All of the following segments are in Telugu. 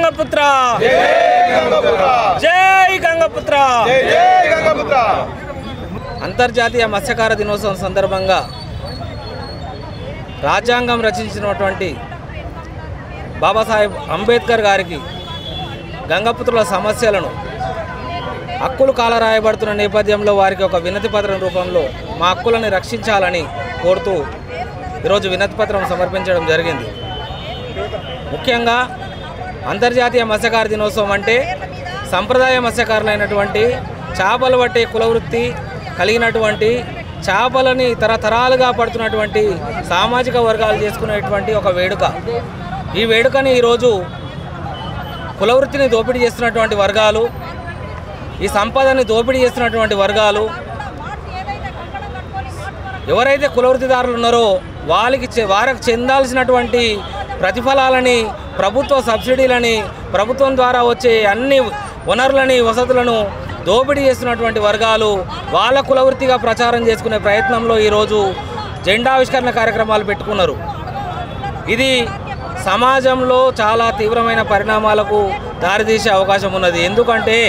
గంగపుత్ర జై గంగపుత్ర అంతర్జాతీయ మత్స్యకార దినోత్సవం సందర్భంగా రాజ్యాంగం రచించినటువంటి బాబాసాహెబ్ అంబేద్కర్ గారికి గంగపుత్రుల సమస్యలను హక్కులు కాలరాయబడుతున్న నేపథ్యంలో వారికి ఒక వినతి పత్రం రూపంలో మా హక్కులను రక్షించాలని కోరుతూ ఈరోజు వినతి పత్రం సమర్పించడం జరిగింది. ముఖ్యంగా అంతర్జాతీయ మత్స్యకార దినోత్సవం అంటే సంప్రదాయ మత్స్యకారులైనటువంటి చేపలు పట్టే కులవృత్తి కలిగినటువంటి చేపలని తరతరాలుగా పడుతున్నటువంటి సామాజిక వర్గాలు చేసుకునేటువంటి ఒక వేడుక. ఈ వేడుకని ఈరోజు కులవృత్తిని దోపిడీ చేస్తున్నటువంటి వర్గాలు, ఈ సంపదని దోపిడీ చేస్తున్నటువంటి వర్గాలు, ఎవరైతే కులవృత్తిదారులు ఉన్నారో వారికి చెందాల్సినటువంటి ప్రతిఫలాలని, ప్రభుత్వ సబ్సిడీలని, ప్రభుత్వం ద్వారా వచ్చే అన్ని వనరులని, వసతులను దోపిడీ చేస్తున్నటువంటి వర్గాలు వాళ్ళ కులవృత్తిగా ప్రచారం చేసుకునే ప్రయత్నంలో ఈరోజు జెండావిష్కరణ కార్యక్రమాలు పెట్టుకున్నారు. ఇది సమాజంలో చాలా తీవ్రమైన పరిణామాలకు దారితీసే అవకాశం ఉన్నది. ఎందుకంటే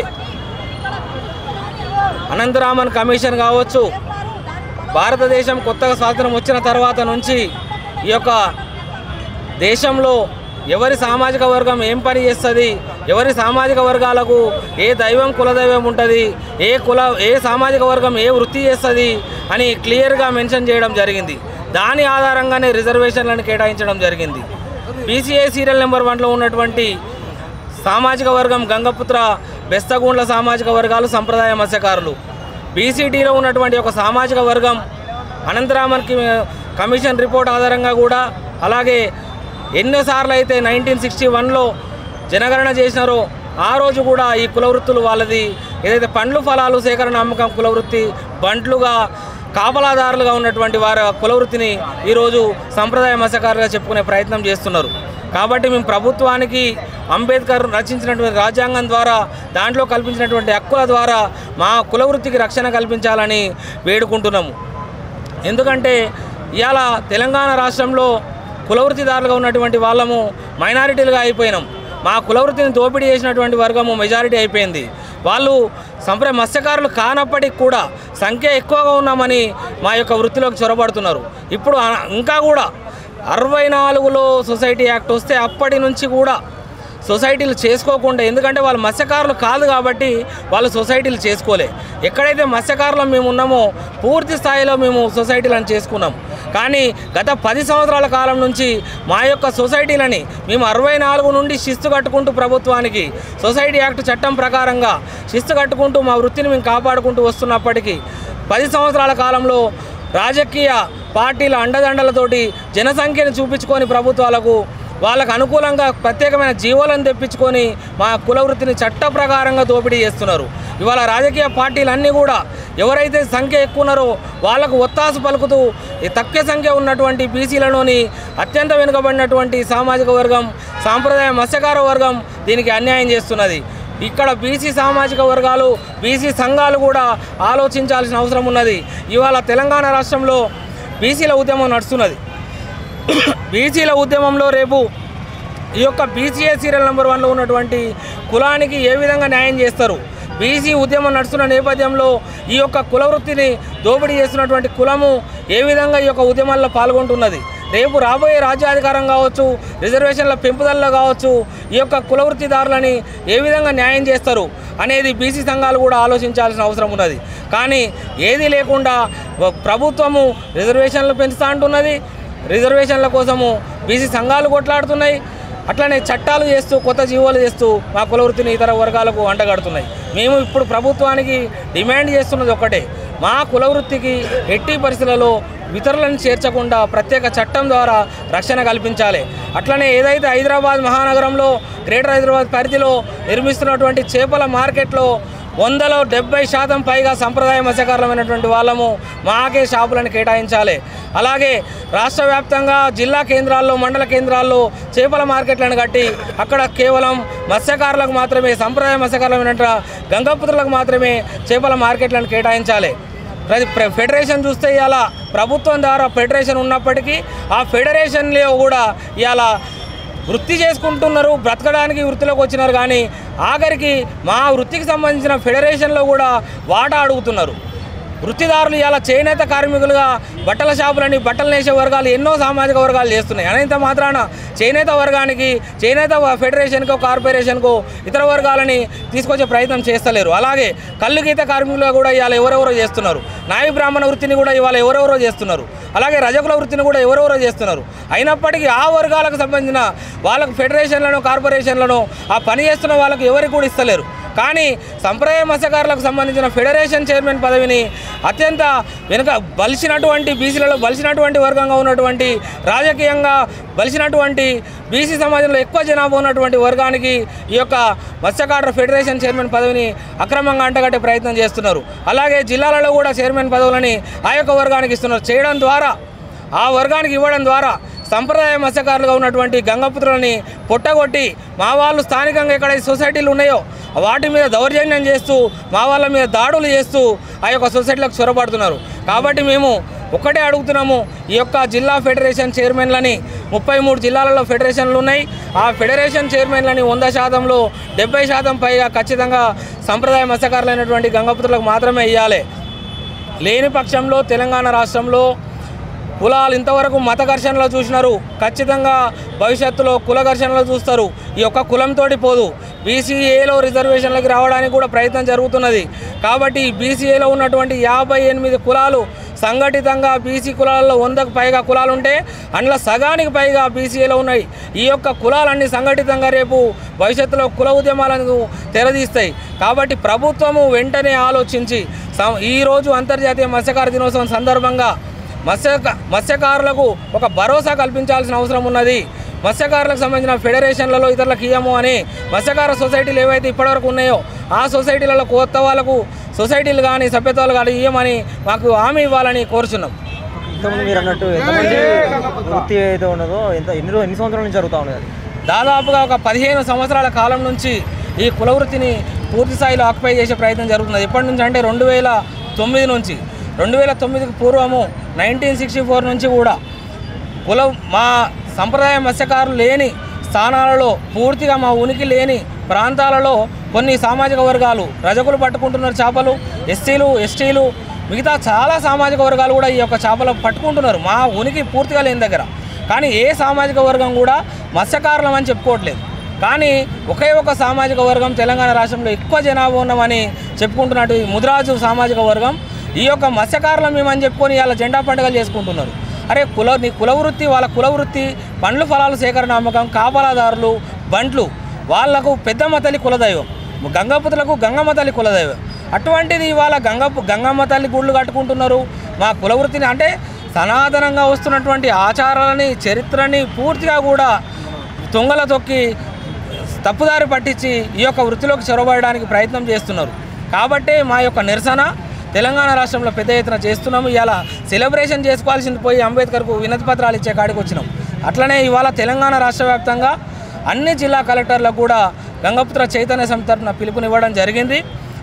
అనంతరామన్ కమిషన్ కావచ్చు, భారతదేశం కొత్తగా స్వాతంత్రం వచ్చిన తర్వాత నుంచి ఈ యొక్క దేశంలో ఎవరి సామాజిక వర్గం ఏం పని చేస్తుంది, ఎవరి సామాజిక వర్గాలకు ఏ దైవం కులదైవం ఉంటుంది, ఏ సామాజిక వర్గం ఏ వృత్తి చేస్తుంది అని క్లియర్గా మెన్షన్ చేయడం జరిగింది. దాని ఆధారంగానే రిజర్వేషన్లను కేటాయించడం జరిగింది. బీసీఏ సీరియల్ నెంబర్ 1లో ఉన్నటువంటి సామాజిక వర్గం గంగపుత్ర, బెస్తగూండ్ల సామాజిక వర్గాలు సంప్రదాయ మత్స్యకారులు. బీసీడీలో ఉన్నటువంటి ఒక సామాజిక వర్గం అనంతరామన్ కమిషన్ రిపోర్ట్ ఆధారంగా కూడా, అలాగే ఎన్నోసార్లు అయితే 1961లో జనగణన చేసినారో ఆ రోజు కూడా ఈ కులవృత్తులు వాళ్ళది ఏదైతే పండ్లు ఫలాలు సేకరణ అమ్మకం కులవృత్తి బంట్లుగా కాపలాదారులుగా ఉన్నటువంటి వారి కులవృత్తిని ఈరోజు సంప్రదాయ మత్స్యకారులుగా చెప్పుకునే ప్రయత్నం చేస్తున్నారు. కాబట్టి మేము ప్రభుత్వానికి అంబేద్కర్ రచించినటువంటి రాజ్యాంగం ద్వారా దాంట్లో కల్పించినటువంటి హక్కుల ద్వారా మా కులవృత్తికి రక్షణ కల్పించాలని వేడుకుంటున్నాము. ఎందుకంటే ఇవాళ తెలంగాణ రాష్ట్రంలో కులవృత్తిదారులుగా ఉన్నటువంటి వాళ్ళము మైనారిటీలుగా అయిపోయినాం. మా కులవృత్తిని దోపిడీ చేసినటువంటి వర్గము మెజారిటీ అయిపోయింది. వాళ్ళు సంప్రదాయ మత్స్యకారులు కానప్పటికి కూడా సంఖ్య ఎక్కువగా ఉన్నామని మా యొక్క వృత్తిలోకి చొరబడుతున్నారు. ఇప్పుడు ఇంకా కూడా 64లో సొసైటీ యాక్ట్ వస్తే అప్పటి నుంచి కూడా సొసైటీలు చేసుకోకుండా, ఎందుకంటే వాళ్ళు మత్స్యకారులు కాదు కాబట్టి వాళ్ళు సొసైటీలు చేసుకోలే. ఎక్కడైతే మత్స్యకారులు మేము ఉన్నామో పూర్తి స్థాయిలో మేము సొసైటీలను చేసుకున్నాం. కానీ గత 10 సంవత్సరాల కాలం నుంచి మా యొక్క సొసైటీలని మేము 64 నుండి శిస్తు కట్టుకుంటూ ప్రభుత్వానికి సొసైటీ యాక్ట్ చట్టం ప్రకారంగా శిస్తు కట్టుకుంటూ మా వృత్తిని మేము కాపాడుకుంటూ వస్తున్నప్పటికీ 10 సంవత్సరాల కాలంలో రాజకీయ పార్టీల అండదండలతోటి జనసంఖ్యను చూపించుకొని ప్రభుత్వాలకు వాళ్ళకు అనుకూలంగా ప్రత్యేకమైన జీవోలను తెప్పించుకొని మా కులవృత్తిని చట్ట ప్రకారంగా దోపిడీ చేస్తున్నారు. ఇవాళ రాజకీయ పార్టీలన్నీ కూడా ఎవరైతే సంఖ్య ఎక్కువ ఉన్నారో వాళ్లకు ఒత్తాసు పలుకుతూ ఈ తక్కువ సంఖ్య ఉన్నటువంటి బీసీలలోని అత్యంత వెనుకబడినటువంటి సామాజిక వర్గం సాంప్రదాయ మత్స్యకార వర్గం దీనికి అన్యాయం చేస్తున్నది. ఇక్కడ బీసీ సామాజిక వర్గాలు, బీసీ సంఘాలు కూడా ఆలోచించాల్సిన అవసరం ఉన్నది. ఇవాళ తెలంగాణ రాష్ట్రంలో బీసీల ఉద్యమం నడుస్తున్నది. బీసీల ఉద్యమంలో రేపు ఈ యొక్క బీసీఏ సీరియల్ నెంబర్ 1లో ఉన్నటువంటి కులానికి ఏ విధంగా న్యాయం చేస్తారు? బీసీ ఉద్యమం నడుస్తున్న నేపథ్యంలో ఈ యొక్క కులవృత్తిని దోపిడీ చేస్తున్నటువంటి కులము ఏ విధంగా ఈ యొక్క ఉద్యమాల్లో పాల్గొంటున్నది? రేపు రాబోయే రాజ్యాధికారం కావచ్చు, రిజర్వేషన్ల పెంపుదలలో కావచ్చు, ఈ యొక్క కులవృత్తిదారులని ఏ విధంగా న్యాయం చేస్తారు అనేది బీసీ సంఘాలు కూడా ఆలోచించాల్సిన అవసరం ఉన్నది. కానీ ఏది లేకుండా ప్రభుత్వము రిజర్వేషన్లు పెంచుతూ అంటున్నది, రిజర్వేషన్ల కోసము బీసీ సంఘాలు కొట్లాడుతున్నాయి, అట్లనే చట్టాలు చేస్తూ కొత్త జీవోలు చేస్తూ మా కులవృత్తిని ఇతర వర్గాలకు అంటగడుతున్నాయి. మేము ఇప్పుడు ప్రభుత్వానికి డిమాండ్ చేస్తున్నది ఒకటే, మా కులవృత్తికి ఎట్టి పరిస్థితులలో ఇతరులను చేర్చకుండా ప్రత్యేక చట్టం ద్వారా రక్షణ కల్పించాలి. అట్లనే ఏదైతే హైదరాబాద్ మహానగరంలో గ్రేటర్ హైదరాబాద్ పరిధిలో నిర్మిస్తున్నటువంటి చేపల మార్కెట్లో 100లో 70% పైగా సంప్రదాయ మత్స్యకారులమైనటువంటి వాళ్ళము మాకే షాపులను కేటాయించాలి. అలాగే రాష్ట్ర వ్యాప్తంగా జిల్లా కేంద్రాల్లో, మండల కేంద్రాల్లో చేపల మార్కెట్లను కట్టి అక్కడ కేవలం మత్స్యకారులకు మాత్రమే, సంప్రదాయ మత్స్యకారులైన గంగపుత్రులకు మాత్రమే చేపల మార్కెట్లను కేటాయించాలి. ఫెడరేషన్ చూస్తే ఇలా ప్రభుత్వం ద్వారా ఫెడరేషన్ ఉన్నప్పటికీ ఆ ఫెడరేషన్లో కూడా ఇలా వృత్తి చేసుకుంటున్నారు, బ్రతకడానికి వృత్తిలోకి వచ్చినారు. కానీ ఆఖరికి మా వృత్తికి సంబంధించిన ఫెడరేషన్లో కూడా వాటా అడుగుతున్నారు. వృత్తిదారులు ఇలా చేనేత కార్మికులుగా బట్టల షాపులని బట్టలు నేసే వర్గాలు ఎన్నో సామాజిక వర్గాలు చేస్తున్నాయి. అనేంత మాత్రాన చేనేత వర్గానికి, చేనేత ఫెడరేషన్కో కార్పొరేషన్కో ఇతర వర్గాలని తీసుకొచ్చే ప్రయత్నం చేస్తలేరు. అలాగే కళ్ళు గీత కార్మికులుగా కూడా ఇవాళ ఎవరెవరో చేస్తున్నారు. నాయి బ్రాహ్మణ వృత్తిని కూడా ఇవాళ ఎవరెవరో చేస్తున్నారు. అలాగే రజకుల వృత్తిని కూడా ఎవరెవరో చేస్తున్నారు. అయినప్పటికీ ఆ వర్గాలకు సంబంధించిన వాళ్ళకు ఫెడరేషన్లను కార్పొరేషన్లను ఆ పని చేస్తున్న వాళ్ళకు ఎవరికి కూడా ఇస్తలేరు. కానీ సంప్రదాయ మత్స్యకారులకు సంబంధించిన ఫెడరేషన్ చైర్మన్ పదవిని అత్యంత వెనుక బలిసినటువంటి బీసీలలో బలిసినటువంటి వర్గంగా ఉన్నటువంటి, రాజకీయంగా బలిసినటువంటి బీసీ సమాజంలో ఎక్కువ జనాభా ఉన్నటువంటి వర్గానికి ఈ యొక్క మత్స్యకారుల ఫెడరేషన్ చైర్మన్ పదవిని అక్రమంగా అంటగట్టే ప్రయత్నం చేస్తున్నారు. అలాగే జిల్లాలలో కూడా చైర్మన్ పదవులని ఆ యొక్క వర్గానికి ఇస్తున్నారు. చేయడం ద్వారా, ఆ వర్గానికి ఇవ్వడం ద్వారా సంప్రదాయ మత్స్యకారులుగా ఉన్నటువంటి గంగపుత్రులని పొట్టగొట్టి మా వాళ్ళు స్థానికంగా ఎక్కడైతే సొసైటీలు ఉన్నాయో వాటి మీద దౌర్జన్యం చేస్తూ, మా వాళ్ళ మీద దాడులు చేస్తూ ఆ యొక్క సొసైటీలకు చొరబడుతున్నారు. కాబట్టి మేము ఒక్కటే అడుగుతున్నాము, ఈ యొక్క జిల్లా ఫెడరేషన్ చైర్మన్లని 33 జిల్లాలలో ఫెడరేషన్లు ఉన్నాయి. ఆ ఫెడరేషన్ చైర్మన్లని 100%లో 70% పైగా ఖచ్చితంగా సంప్రదాయ మత్స్యకారులైనటువంటి గంగపుత్రులకు మాత్రమే ఇవ్వాలి. లేని పక్షంలో తెలంగాణ రాష్ట్రంలో కులాలు ఇంతవరకు మత ఘర్షణలో చూసినారు, ఖచ్చితంగా భవిష్యత్తులో కుల ఘర్షణలో చూస్తారు. ఈ యొక్క కులంతో పోదు, బీసీఏలో రిజర్వేషన్లకి రావడానికి కూడా ప్రయత్నం జరుగుతున్నది. కాబట్టి బీసీఏలో ఉన్నటువంటి 58 కులాలు సంఘటితంగా బీసీ కులాలలో 100కు పైగా కులాలు ఉంటే అందులో సగానికి పైగా బీసీఏలో ఉన్నాయి. ఈ యొక్క కులాలన్నీ సంఘటితంగా రేపు భవిష్యత్తులో కుల ఉద్యమాలను తెరదీస్తాయి. కాబట్టి ప్రభుత్వము వెంటనే ఆలోచించి ఈరోజు అంతర్జాతీయ మత్స్యకార దినోత్సవం సందర్భంగా మత్స్యకారులకు ఒక భరోసా కల్పించాల్సిన అవసరం ఉన్నది. మత్స్యకారులకు సంబంధించిన ఫెడరేషన్లలో ఇతరులకు ఇయ్యము అని మత్స్యకార సొసైటీలు ఏవైతే ఇప్పటివరకు ఉన్నాయో ఆ సొసైటీలలో కొత్త వాళ్ళకు సొసైటీలు కానీ సభ్యత్వాలు కానీ ఇవ్వమని మాకు హామీ ఇవ్వాలని కోరుచున్నాం. ఇంతకుముందు మీరు అన్నట్టు ఎంతమంది వృత్తి ఏదో ఉన్నదో ఎన్ని సంవత్సరాల నుంచి జరుగుతూ ఉన్నది? దాదాపుగా ఒక 15 సంవత్సరాల కాలం నుంచి ఈ కుల వృత్తిని పూర్తి స్థాయిలో ఆక్యుపై చేసే ప్రయత్నం జరుగుతున్నది. ఎప్పటి నుంచి అంటే 2009 నుంచి, 2009కి పూర్వము 1964 నుంచి కూడా మా సంప్రదాయ మత్స్యకారులు లేని స్థానాలలో, పూర్తిగా మా ఉనికి లేని ప్రాంతాలలో కొన్ని సామాజిక వర్గాలు, రజకులు పట్టుకుంటున్నారు చేపలు, ఎస్సీలు, ఎస్టీలు, మిగతా చాలా సామాజిక వర్గాలు కూడా ఈ యొక్క చేపలు పట్టుకుంటున్నారు మా ఉనికి పూర్తిగా లేని దగ్గర. కానీ ఏ సామాజిక వర్గం కూడా మత్స్యకారులం అని చెప్పుకోవట్లేదు. కానీ ఒకే ఒక సామాజిక వర్గం తెలంగాణ రాష్ట్రంలో ఎక్కువ జనాభా ఉన్నామని చెప్పుకుంటున్నట్టు ముదిరాజు సామాజిక వర్గం ఈ యొక్క మత్స్యకారులం మేమని చెప్పుకొని ఇలా జెండా పండుగలు చేసుకుంటున్నారు. అరే నీ కుల వృత్తి, వాళ్ళ కుల వృత్తి పండ్లు ఫలాలు సేకరణ అమ్మకం, కాపలాదారులు, బంట్లు, వాళ్లకు పెద్దమ్మ తల్లి కులదైవం, గంగపుత్రులకు గంగమ్మ తల్లి కులదైవం. అటువంటిది ఇవాళ గంగమ్మ తల్లి గుళ్ళు కట్టుకుంటున్నారు. మా కుల వృత్తిని అంటే సనాతనంగా వస్తున్నటువంటి ఆచారాలని, చరిత్రని పూర్తిగా కూడా తొంగల తొక్కి తప్పుదారి పట్టించి ఈ యొక్క వృత్తిలోకి చొరబడడానికి ప్రయత్నం చేస్తున్నారు. కాబట్టి మా యొక్క నిరసన తెలంగాణ రాష్ట్రంలో పెద్ద ఎత్తున చేస్తున్నాము. ఇవాళ సెలబ్రేషన్ చేసుకోవాల్సింది పోయి అంబేద్కర్కు వినతి పత్రాలు ఇచ్చే కాడికి వచ్చినాం. అట్లనే ఇవాళ తెలంగాణ రాష్ట్ర వ్యాప్తంగా అన్ని జిల్లా కలెక్టర్లకు కూడా గంగపుత్ర చైతన్య సమితి తరపున పిలుపునివ్వడం జరిగింది.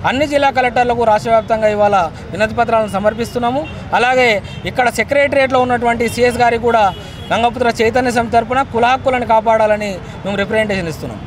అన్ని జిల్లా కలెక్టర్లకు రాష్ట్ర వ్యాప్తంగా ఇవాళ వినతి పత్రాలను సమర్పిస్తున్నాము. అలాగే ఇక్కడ సెక్రటరియట్లో ఉన్నటువంటి సిఎస్ గారికి కూడా గంగపుత్ర చైతన్య సమితి తరపున కుల హక్కులను కాపాడాలని మేము రిప్రజెంటేషన్ ఇస్తున్నాం.